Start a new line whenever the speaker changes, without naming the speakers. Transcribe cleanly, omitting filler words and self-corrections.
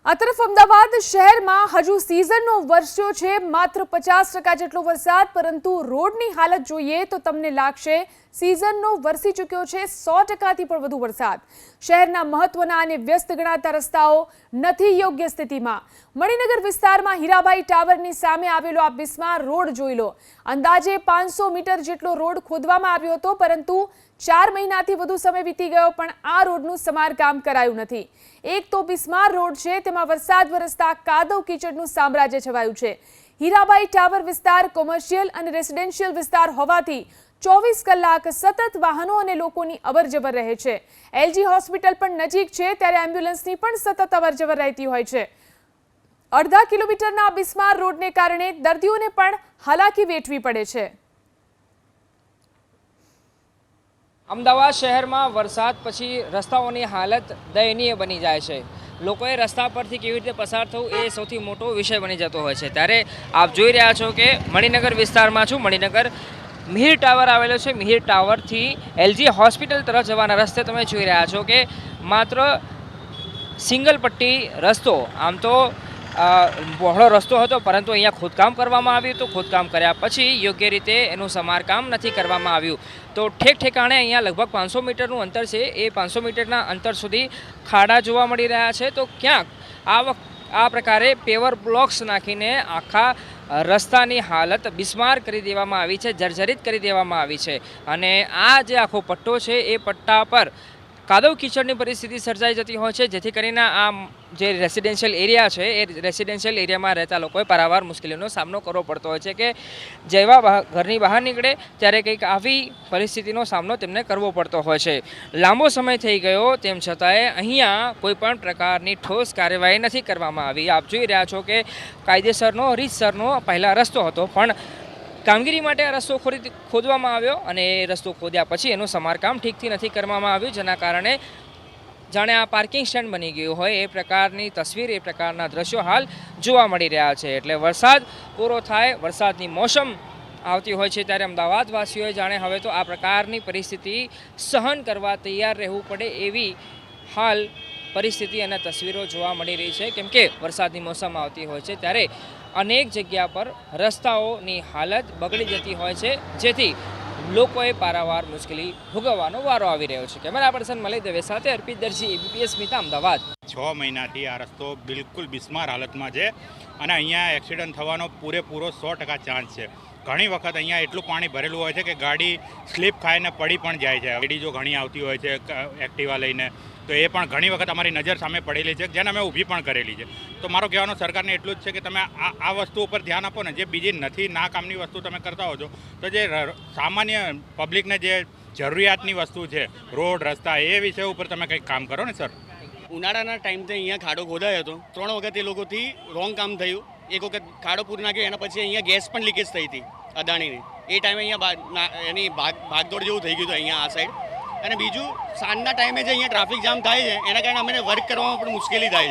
આ તરફ અમદાવાદ શહેરમાં હજુ સિઝનનો વરસ્યો છે માત્ર 50% જેટલો વરસાદ, પરંતુ રોડની હાલત જોઈએ તો તમને લાગશે સિઝનનો વરસી ચૂક્યો છે 100%થી પણ વધુ વરસાદ। શહેરના મહત્વના અને વ્યસ્ત ગણાતા રસ્તાઓ નથી યોગ્ય સ્થિતિમાં। મણિનગર વિસ્તારમાં હીરાબાઈ ટાવરની સામે આવેલો આ બિસ્માર રોડ જોઈ લો। અંદાજે 500 મીટર જેટલો રોડ ખોદવામાં આવ્યો હતો, પરંતુ 4 મહિનાથી વધુ સમય વીતી ગયો પણ આ રોડનું સમારકામ કરાયું નથી। એક તો બિસ્માર રોડ છે, તેમાં વરસાદ વરસતા કાદવ કીચડનું સામ્રાજ્ય છવાયું છે। હીરાબાઈ ટાવર વિસ્તાર કોમર્શિયલ અને રેસિડેન્શિયલ વિસ્તાર હોવાથી 24 કલાક સતત વાહનો અને લોકોની અવરજવર રહે છે। એલજી હોસ્પિટલ પણ નજીક છે, ત્યારે એમ્બ્યુલન્સની પણ સતત અવરજવર રહેતી હોય છે। અડધા કિલોમીટરના બિસ્માર રોડને કારણે દર્દીઓને પણ હાલાકી વેઠવી પડે છે।
અમદાવાદ શહેરમાં વરસાદ પછી રસ્તાઓની હાલત દયનીય બની જાય છે। લોકોએ રસ્તા પરથી કેવી રીતે પસાર થવું એ સૌથી મોટો વિષય બની જતો હોય છે। ત્યારે આપ જોઈ રહ્યા છો કે મણિનગર વિસ્તારમાં છું। મણિનગર મિહિર ટાવર આવેલો છે। મિહિર ટાવરથી એલજી હોસ્પિટલ તરફ જવાના રસ્તે તમે જોઈ રહ્યા છો કે માત્ર સિંગલ પટ્ટી રસ્તો, આમ તો બહોળો રસ્તો હતો, પરંતુ અહીંયા ખોદકામ કરવામાં આવ્યું હતું। ખોદકામ કર્યા પછી યોગ્ય રીતે એનું સમારકામ નથી કરવામાં આવ્યું, તો ઠેક ઠેકાણે અહીંયા લગભગ 500 મીટરનું અંતર છે। એ 500 મીટરના અંતર સુધી ખાડા જોવા મળી રહ્યા છે। તો ક્યાંક આ પ્રકારે પેવર બ્લોક્સ નાખીને આખા રસ્તાની હાલત બિસ્માર કરી દેવામાં આવી છે, જર્જરિત કરી દેવામાં આવી છે। અને આ જે આખો પટ્ટો છે એ પટ્ટા પર કાદવ કીચડની પરિસ્થિતિ સર્જાઈ જતી હોય છે, જેથી કરીને આ જે રેસિડેન્શિયલ એરિયા છે એ રેસિડેન્શિયલ એરિયામાં રહેતા લોકોએ પારાવાર મુશ્કેલીઓનો સામનો કરવો પડતો હોય છે કે જેવા ઘરની બહાર નીકળે ત્યારે કંઈક આવી પરિસ્થિતિનો સામનો તેમને કરવો પડતો હોય છે। લાંબો સમય થઈ ગયો તેમ છતાંય અહીંયા કોઈ પણ પ્રકારની ઠોસ કાર્યવાહી નથી કરવામાં આવી। આપ જોઈ રહ્યા છો કે કાયદેસરનો રીતસરનો પહેલાં રસ્તો હતો, પણ કામગીરી માટે આ રસ્તો ખોદવામાં આવ્યો અને એ રસ્તો ખોદ્યા પછી એનું સમારકામ ઠીકથી નથી કરવામાં આવ્યું, જેના કારણે જાણે આ પાર્કિંગ સ્ટેન્ડ બની ગયું હોય એ પ્રકારની તસવીર, એ પ્રકારના દ્રશ્યો હાલ જોવા મળી રહ્યા છે। એટલે વરસાદ પૂરો થાય, વરસાદની મોસમ આવતી હોય છે, ત્યારે અમદાવાદવાસીઓએ જાણે હવે તો આ પ્રકારની પરિસ્થિતિ સહન કરવા તૈયાર રહેવું પડે એવી હાલ પરિસ્થિતિ અને તસવીરો જોવા મળી રહી છે। કેમ કે વરસાદની મોસમ આવતી હોય છે ત્યારે અનેક જગ્યા પર રસ્તાઓની હાલત બગડી જતી હોય છે, જેથી લોકોએ પારાવાર મુશ્કેલી ભોગવવાનો વારો આવી રહ્યો છે। કેમેરા પર્સન મલિક દવે સાથે અર્પિત દરજી, એબીપી સ્મિતા, અમદાવાદ।
6 મહિનાથી આ રસ્તો બિલકુલ બિસ્માર હાલતમાં છે અને અહીંયા એક્સિડન્ટ થવાનો પૂરેપૂરો 100% ચાન્સ છે। ઘણી વખત અહીંયા એટલું પાણી ભરેલું હોય છે કે ગાડી સ્લીપ ખાઈને પડી પણ જાય છે। ગાડી જો ઘણી આવતી હોય છે એક્ટિવા લઈને, તો એ પણ ઘણી વખત અમારી નજર સામે પડેલી છે, જેને અમે ઊભી પણ કરેલી છે। તો મારો કહેવાનો સરકારને એટલું જ છે કે તમે આ વસ્તુ ઉપર ધ્યાન આપો ને, જે બીજી નથી ના કામની વસ્તુ તમે કરતા હો છો, તો જે સામાન્ય પબ્લિકને જે જરૂરિયાતની વસ્તુ છે, રોડ રસ્તા, એ વિષય ઉપર તમે કંઈક કામ કરો ને સર।
ઉનાળાના ટાઈમથી અહીંયા ખાડો ખોદાયો હતો, 3 વખત એ લોકોથી રોંગ કામ થયું। એક વખત ખાડો પૂરી નાખ્યો, એના પછી અહીંયા ગેસ પણ લીકેજ થઈ હતી અદાણીની। એ ટાઈમે અહીંયા એની ભાગદોડ જેવું થઈ ગયું હતું અહીંયા આ સાઈડ। અને બીજું, સાંજના ટાઈમે જે અહીંયા ટ્રાફિક જામ થાય છે, એના કારણે અમને વર્ક કરવામાં પણ મુશ્કેલી થાય છે।